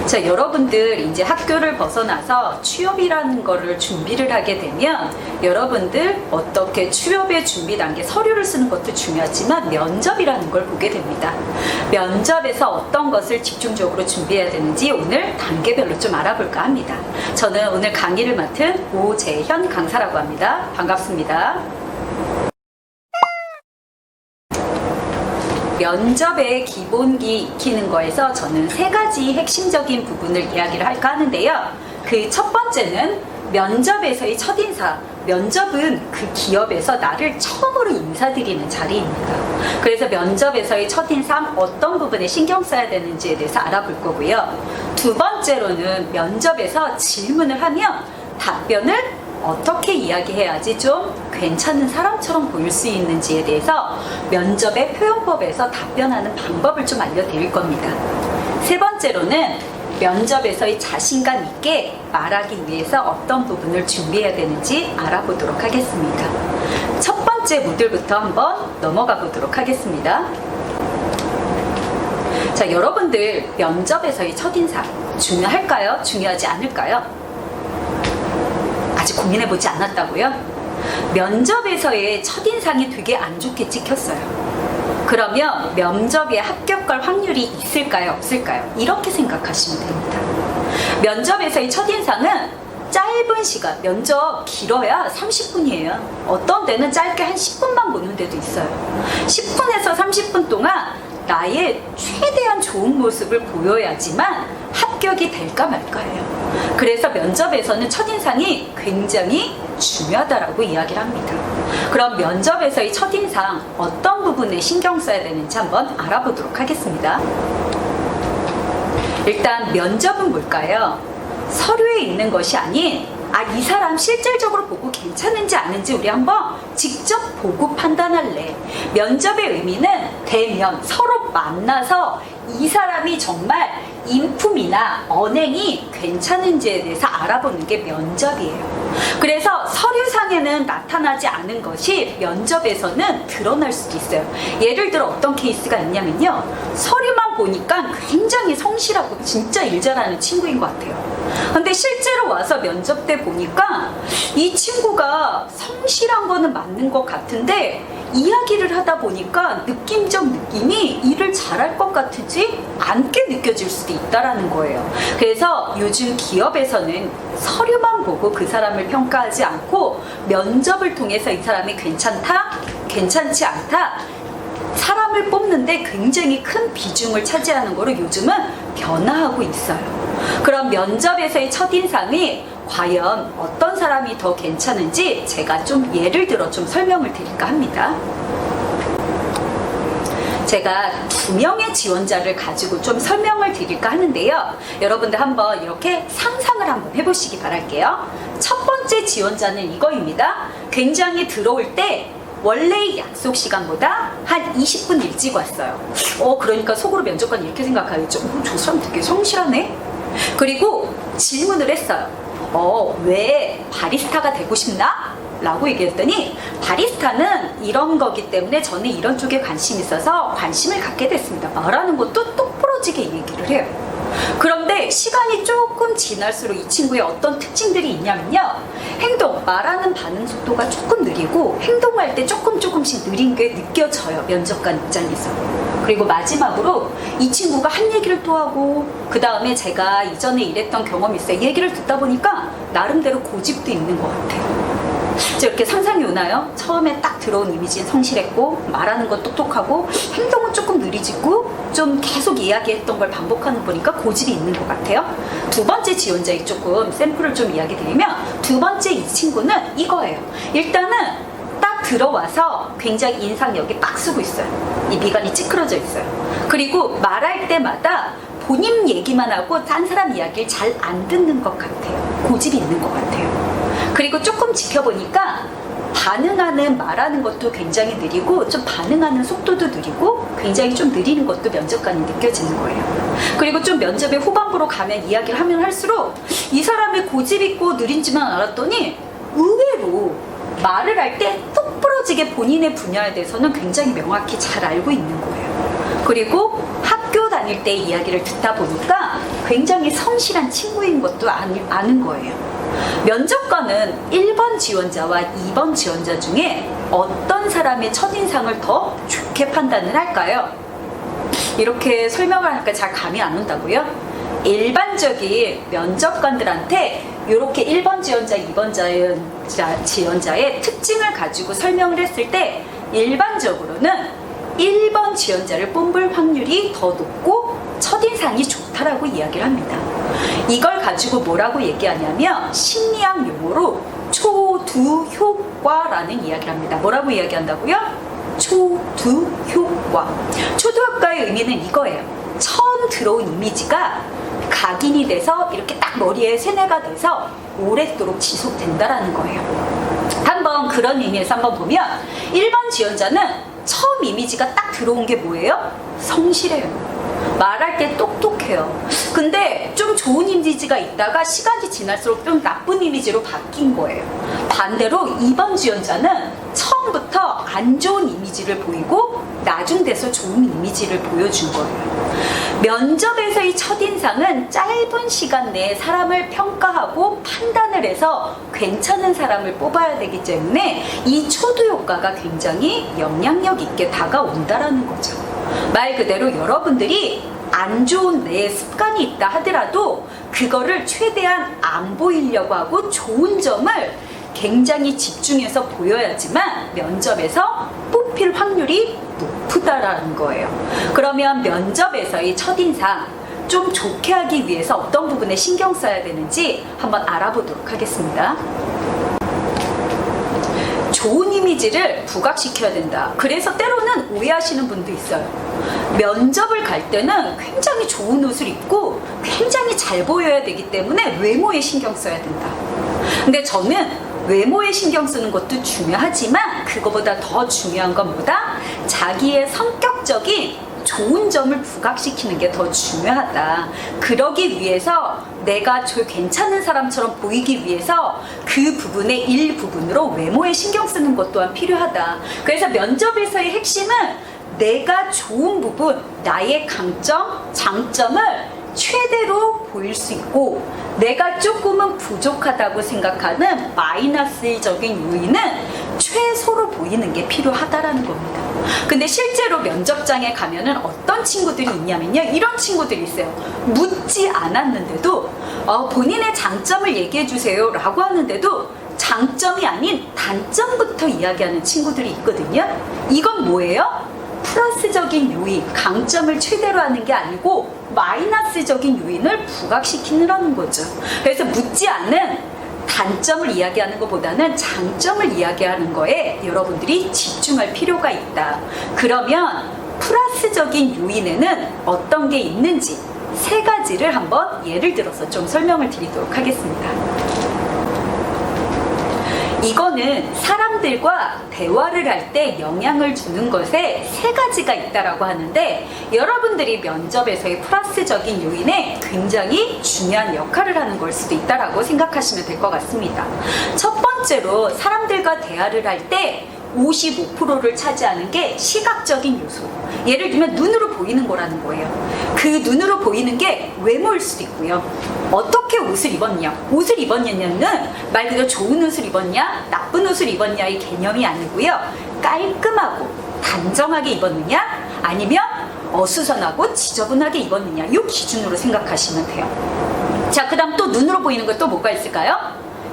자, 여러분들 이제 학교를 벗어나서 취업이라는 거를 준비를 하게 되면 여러분들 어떻게 취업의 준비 단계 서류를 쓰는 것도 중요하지만 면접이라는 걸 보게 됩니다. 면접에서 어떤 것을 집중적으로 준비해야 되는지 오늘 단계별로 좀 알아볼까 합니다. 저는 오늘 강의를 맡은 오재현 강사라고 합니다. 반갑습니다. 면접의 기본기 익히는 거에서 저는 3가지 핵심적인 부분을 이야기를 할까 하는데요. 그 첫 번째는 면접에서의 첫인상. 면접은 그 기업에서 나를 처음으로 인사드리는 자리입니다. 그래서 면접에서의 첫인상 어떤 부분에 신경 써야 되는지에 대해서 알아볼 거고요. 두 번째로는 면접에서 질문을 하면 답변을 어떻게 이야기해야지 좀 괜찮은 사람처럼 보일 수 있는지에 대해서 면접의 표현법에서 답변하는 방법을 좀 알려드릴 겁니다. 세 번째로는 면접에서의 자신감 있게 말하기 위해서 어떤 부분을 준비해야 되는지 알아보도록 하겠습니다. 첫 번째 모듈부터 한번 넘어가 보도록 하겠습니다. 자, 여러분들 면접에서의 첫인상 중요할까요? 중요하지 않을까요? 아직 고민해보지 않았다고요? 면접에서의 첫인상이 되게 안 좋게 찍혔어요. 그러면 면접에 합격할 확률이 있을까요? 없을까요? 이렇게 생각하시면 됩니다. 면접에서의 첫인상은 짧은 시간, 면접 길어야 30분이에요. 어떤 데는 짧게 한 10분만 보는 데도 있어요. 10분에서 30분 동안 나의 최대한 좋은 모습을 보여야지만 합격이 될까 말까예요. 그래서 면접에서는 첫인상이 굉장히 중요하다라고 이야기를 합니다. 그럼 면접에서의 첫인상 어떤 부분에 신경 써야 되는지 한번 알아보도록 하겠습니다. 일단 면접은 뭘까요? 서류에 있는 것이 아닌 이 사람 실질적으로 보고 괜찮은지 아닌지 우리 한번 직접 보고 판단할래. 면접의 의미는 대면, 서로 만나서 이 사람이 정말 인품이나 언행이 괜찮은지에 대해서 알아보는 게 면접이에요. 그래서 서류상에는 나타나지 않은 것이 면접에서는 드러날 수도 있어요. 예를 들어 어떤 케이스가 있냐면요. 서류만 보니까 굉장히 성실하고 진짜 일 잘하는 친구인 것 같아요. 근데 실제로 와서 면접 때 보니까 이 친구가 성실한 거는 맞는 것 같은데 이야기를 하다 보니까 느낌적 느낌이 일을 잘할 것 같지 않게 느껴질 수도 있다라는 거예요. 그래서 요즘 기업에서는 서류만 보고 그 사람을 평가하지 않고 면접을 통해서 이 사람이 괜찮다, 괜찮지 않다, 사람을 뽑는데 굉장히 큰 비중을 차지하는 거로 요즘은 변화하고 있어요. 그럼 면접에서의 첫인상이 과연 어떤 사람이 더 괜찮은지 제가 좀 예를 들어 좀 설명을 드릴까 합니다. 제가 2명의 지원자를 가지고 좀 설명을 드릴까 하는데요. 여러분들 한번 이렇게 상상을 한번 해보시기 바랄게요. 첫 번째 지원자는 이거입니다. 굉장히 들어올 때 원래 약속 시간보다 한 20분 일찍 왔어요. 그러니까 속으로 면접관이 이렇게 생각하겠죠. 저 사람 되게 성실하네? 그리고 질문을 했어요. 왜 바리스타가 되고 싶나? 라고 얘기했더니 바리스타는 이런 거기 때문에 저는 이런 쪽에 관심이 있어서 관심을 갖게 됐습니다. 말하는 것도 똑부러지게 얘기를 해요. 그런데 시간이 조금 지날수록 이 친구의 어떤 특징들이 있냐면요. 말하는 반응 속도가 조금 느리고 행동할 때 조금씩 느린 게 느껴져요. 면접관 입장에서. 그리고 마지막으로 이 친구가 한 얘기를 또 하고 그 다음에 제가 이전에 일했던 경험이 있어요. 얘기를 듣다 보니까 나름대로 고집도 있는 것 같아요. 이렇게 상상이 오나요? 처음에 딱 들어온 이미지는 성실했고 말하는 건 똑똑하고 행동은 조금 느리지고 좀 계속 이야기했던 걸 반복하는 보니까 고집이 있는 것 같아요. 두 번째 지원자에 조금 샘플을 좀 이야기 드리면 두 번째 이 친구는 이거예요. 일단은 딱 들어와서 굉장히 인상력이 빡 쓰고 있어요. 이 미간이 찌그러져 있어요. 그리고 말할 때마다 본인 얘기만 하고 딴 사람 이야기를 잘 안 듣는 것 같아요. 고집이 있는 것 같아요. 그리고 조금 지켜보니까 반응하는 말하는 것도 굉장히 느리고 좀 반응하는 속도도 느리고 굉장히 좀 느리는 것도 면접관이 느껴지는 거예요. 그리고 좀 면접의 후반부로 가면 이야기를 하면 할수록 이 사람의 고집 있고 느린지만 알았더니 의외로 말을 할 때 똑부러지게 본인의 분야에 대해서는 굉장히 명확히 잘 알고 있는 거예요. 그리고 학교 다닐 때 이야기를 듣다 보니까 굉장히 성실한 친구인 것도 아는 거예요. 면접관은 1번 지원자와 2번 지원자 중에 어떤 사람의 첫인상을 더 좋게 판단을 할까요? 이렇게 설명을 하니까 잘 감이 안 온다고요? 일반적인 면접관들한테 이렇게 1번 지원자, 2번 지원자의 특징을 가지고 설명을 했을 때 일반적으로는 1번 지원자를 뽑을 확률이 더 높고 첫인상이 좋다라고 이야기를 합니다. 이걸 가지고 뭐라고 얘기하냐면 심리학 용어로 초두효과라는 이야기를 합니다. 뭐라고 이야기한다고요? 초두효과. 초두효과의 의미는 이거예요. 처음 들어온 이미지가 각인이 돼서 이렇게 딱 머리에 세뇌가 돼서 오랫도록 지속된다라는 거예요. 한번 그런 의미에서 한번 보면 1번 지원자는 처음 이미지가 딱 들어온 게 뭐예요? 성실해요. 말할 때 똑똑해요. 근데 좀 좋은 이미지가 있다가 시간이 지날수록 좀 나쁜 이미지로 바뀐 거예요. 반대로 2번 지원자는 처음부터 안 좋은 이미지를 보이고 나중 돼서 좋은 이미지를 보여준 거예요. 면접에서의 첫인상은 짧은 시간 내에 사람을 평가하고 판단을 해서 괜찮은 사람을 뽑아야 되기 때문에 이 초두 효과가 굉장히 영향력 있게 다가온다라는 거죠. 말 그대로 여러분들이 안 좋은 내 습관이 있다 하더라도 그거를 최대한 안 보이려고 하고 좋은 점을 굉장히 집중해서 보여야지만 면접에서 뽑힐 확률이 높다라는 거예요. 그러면 면접에서의 첫인상 좀 좋게 하기 위해서 어떤 부분에 신경 써야 되는지 한번 알아보도록 하겠습니다. 좋은 이미지를 부각시켜야 된다. 그래서 때로는 오해하시는 분도 있어요. 면접을 갈 때는 굉장히 좋은 옷을 입고 굉장히 잘 보여야 되기 때문에 외모에 신경 써야 된다. 근데 저는 외모에 신경 쓰는 것도 중요하지만 그거보다 더 중요한 건 뭐다? 자기의 성격적인 좋은 점을 부각시키는 게 더 중요하다. 그러기 위해서 내가 괜찮은 사람처럼 보이기 위해서 그 부분의 일부분으로 외모에 신경 쓰는 것 또한 필요하다. 그래서 면접에서의 핵심은 내가 좋은 부분, 나의 강점, 장점을 최대로 보일 수 있고 내가 조금은 부족하다고 생각하는 마이너스적인 요인은 최소로 보이는 게 필요하다라는 겁니다. 근데 실제로 면접장에 가면은 어떤 친구들이 있냐면요, 이런 친구들이 있어요. 묻지 않았는데도 본인의 장점을 얘기해 주세요 라고 하는데도 장점이 아닌 단점부터 이야기하는 친구들이 있거든요. 이건 뭐예요? 플러스적인 요인, 강점을 최대로 하는 게 아니고 마이너스적인 요인을 부각시키느라는 거죠. 그래서 묻지 않는 단점을 이야기하는 것보다는 장점을 이야기하는 거에 여러분들이 집중할 필요가 있다. 그러면 플러스적인 요인에는 어떤 게 있는지 3가지를 한번 예를 들어서 좀 설명을 드리도록 하겠습니다. 이거는 사람들과 대화를 할 때 영향을 주는 것에 3가지가 있다라고 하는데 여러분들이 면접에서의 플러스적인 요인에 굉장히 중요한 역할을 하는 걸 수도 있다라고 생각하시면 될 것 같습니다. 첫 번째로 사람들과 대화를 할 때 55%를 차지하는 게 시각적인 요소. 예를 들면 눈으로 보이는 거라는 거예요. 그 눈으로 보이는 게 외모일 수도 있고요. 어떻게 옷을 입었냐? 옷을 입었냐는 말 그대로 좋은 옷을 입었냐? 나쁜 옷을 입었냐의 개념이 아니고요. 깔끔하고 단정하게 입었느냐? 아니면 어수선하고 지저분하게 입었느냐? 이 기준으로 생각하시면 돼요. 자, 그 다음 또 눈으로 보이는 것 또 뭐가 있을까요?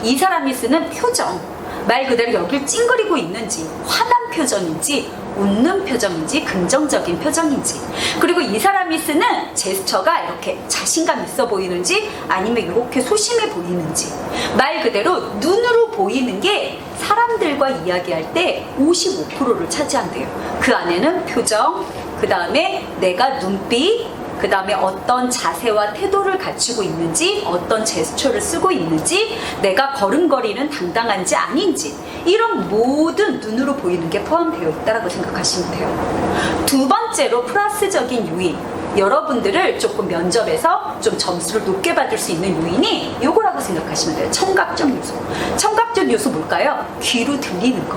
이 사람이 쓰는 표정. 말 그대로 여길 찡그리고 있는지, 화난 표정인지, 웃는 표정인지, 긍정적인 표정인지, 그리고 이 사람이 쓰는 제스처가 이렇게 자신감 있어 보이는지 아니면 이렇게 소심해 보이는지, 말 그대로 눈으로 보이는 게 사람들과 이야기할 때 55%를 차지한대요. 그 안에는 표정, 그 다음에 내가 눈빛, 그 다음에 어떤 자세와 태도를 갖추고 있는지, 어떤 제스처를 쓰고 있는지, 내가 걸음걸이는 당당한지 아닌지, 이런 모든 눈으로 보이는 게 포함되어 있다고 생각하시면 돼요. 두 번째로 플러스적인 요인. 여러분들을 조금 면접에서 좀 점수를 높게 받을 수 있는 요인이 요거라고 생각하시면 돼요. 청각적 요소. 청각적 요소 뭘까요? 귀로 들리는 거.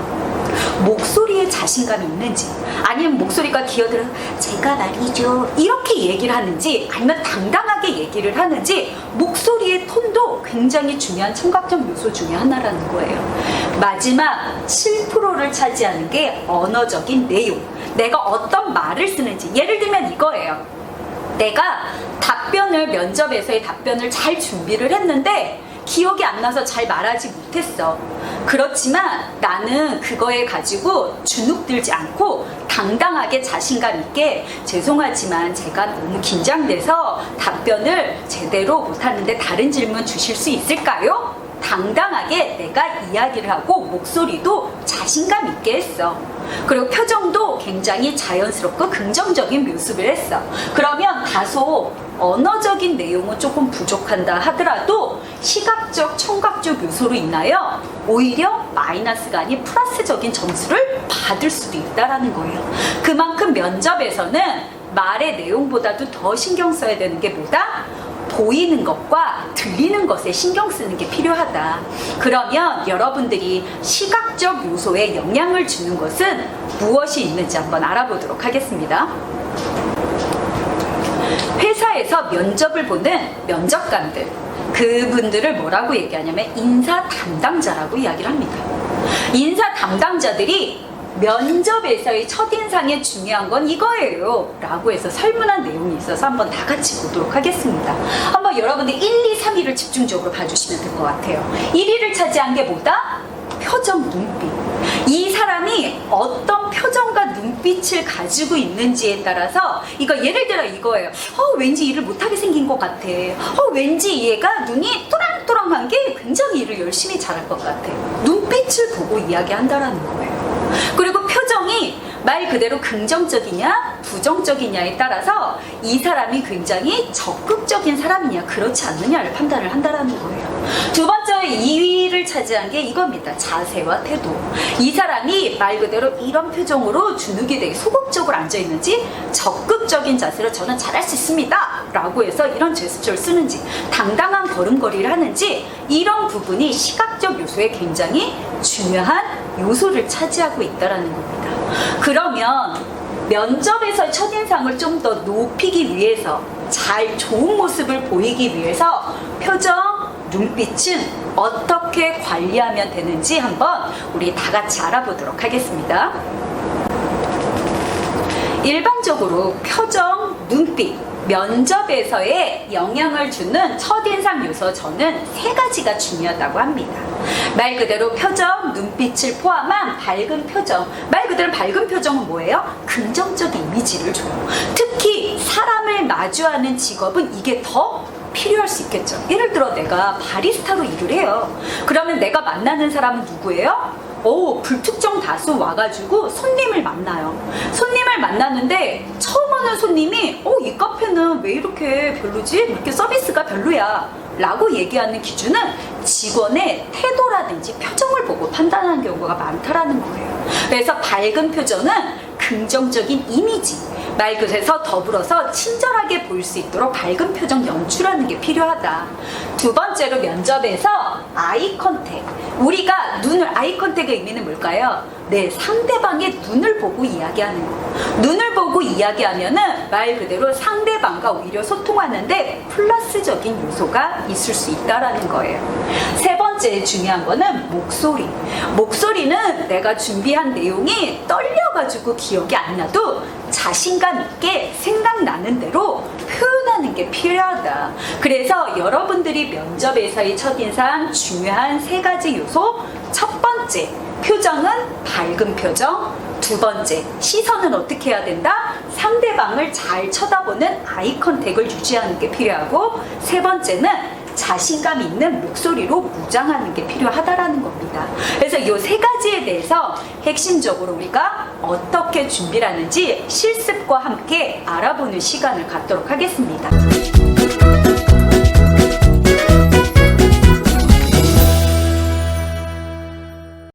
목소리에 자신감이 있는지, 아니면 목소리가 기어들어 제가 말이죠 이렇게 얘기를 하는지, 아니면 당당하게 얘기를 하는지, 목소리의 톤도 굉장히 중요한 청각적 요소 중에 하나라는 거예요. 마지막 7%를 차지하는 게 언어적인 내용. 내가 어떤 말을 쓰는지. 예를 들면 이거예요. 내가 면접에서의 답변을 잘 준비를 했는데 기억이 안 나서 잘 말하지 못했어. 그렇지만 나는 그거에 가지고 주눅들지 않고 당당하게 자신감 있게 죄송하지만 제가 너무 긴장돼서 답변을 제대로 못하는데 다른 질문 주실 수 있을까요? 당당하게 내가 이야기를 하고 목소리도 자신감 있게 했어. 그리고 표정도 굉장히 자연스럽고 긍정적인 모습을 했어. 그러면 다소 언어적인 내용은 조금 부족한다 하더라도 시각적, 청각적 요소로 인하여 오히려 마이너스가 아닌 플러스적인 점수를 받을 수도 있다는 거예요. 그만큼 면접에서는 말의 내용보다도 더 신경 써야 되는 게 뭐다? 보이는 것과 들리는 것에 신경 쓰는 게 필요하다. 그러면 여러분들이 시각적 요소에 영향을 주는 것은 무엇이 있는지 한번 알아보도록 하겠습니다. 회사에서 면접을 보는 면접관들, 그분들을 뭐라고 얘기하냐면 인사 담당자라고 이야기를 합니다. 인사 담당자들이 면접에서의 첫인상에 중요한 건 이거예요 라고 해서 설문한 내용이 있어서 한번 다 같이 보도록 하겠습니다. 한번 여러분들 1, 2, 3위를 집중적으로 봐주시면 될 것 같아요. 1위를 차지한 게 뭐다? 표정, 눈빛. 이 사람이 어떤 표정과 눈빛을 가지고 있는지에 따라서, 이거 예를 들어 이거예요. 왠지 일을 못하게 생긴 것 같아. 왠지 얘가 눈이 또랑또랑한 게 굉장히 일을 열심히 잘할 것 같아. 눈빛을 보고 이야기한다라는 거예요. 그리고 표정이 말 그대로 긍정적이냐 부정적이냐에 따라서 이 사람이 굉장히 적극적인 사람이냐 그렇지 않느냐를 판단을 한다는 거예요. 두 번째 2위를 차지한 게 이겁니다. 자세와 태도. 이 사람이 말 그대로 이런 표정으로 주눅이 되게 소극적으로 앉아있는지, 적극적인 자세로 저는 잘할 수 있습니다 라고 해서 이런 제스처를 쓰는지, 당당한 걸음걸이를 하는지, 이런 부분이 시각적 요소에 굉장히 중요한 요소를 차지하고 있다는 겁니다. 그러면 면접에서 첫인상을 좀 더 높이기 위해서, 좋은 모습을 보이기 위해서 표정, 눈빛은 어떻게 관리하면 되는지 한번 우리 다 같이 알아보도록 하겠습니다. 일반적으로 표정, 눈빛, 면접에서의 영향을 주는 첫인상 요소, 저는 3가지가 중요하다고 합니다. 말 그대로 표정, 눈빛을 포함한 밝은 표정. 말 그대로 밝은 표정은 뭐예요? 긍정적인 이미지를 줘요. 특히 사람을 마주하는 직업은 이게 더 필요할 수 있겠죠. 예를 들어 내가 바리스타로 일을 해요. 그러면 내가 만나는 사람은 누구예요? 불특정 다수 와가지고 손님을 만나요. 손님을 만나는데 처음 오는 손님이 이 카페는 왜 이렇게 별로지? 이렇게 서비스가 별로야 라고 얘기하는 기준은 직원의 태도라든지 표정을 보고 판단하는 경우가 많다라는 거예요. 그래서 밝은 표정은 긍정적인 이미지, 말 그대로 더불어서 친절하게 보일 수 있도록 밝은 표정 연출하는 게 필요하다. 두 번째로 면접에서 아이 컨택. 우리가 아이 컨택의 의미는 뭘까요? 상대방의 눈을 보고 이야기하는 거. 눈을 보고 이야기하면은 말 그대로 상대방과 오히려 소통하는데 플러스적인 요소가 있을 수 있다라는 거예요. 세 번째 중요한 거는 목소리. 목소리는 내가 준비한 내용이 떨려가지고 기억이 안 나도 자신감 있게 생각나는 대로 표현하는 게 필요하다. 그래서 여러분들이 면접에서의 첫인상 중요한 3가지 요소. 첫 번째, 표정은 밝은 표정. 두 번째, 시선은 어떻게 해야 된다? 상대방을 잘 쳐다보는 아이 컨택을 유지하는 게 필요하고, 세 번째는 자신감 있는 목소리로 무장하는 게 필요하다라는 겁니다. 그래서 이 3가지에 대해서 핵심적으로 우리가 어떻게 준비를 하는지 실습과 함께 알아보는 시간을 갖도록 하겠습니다.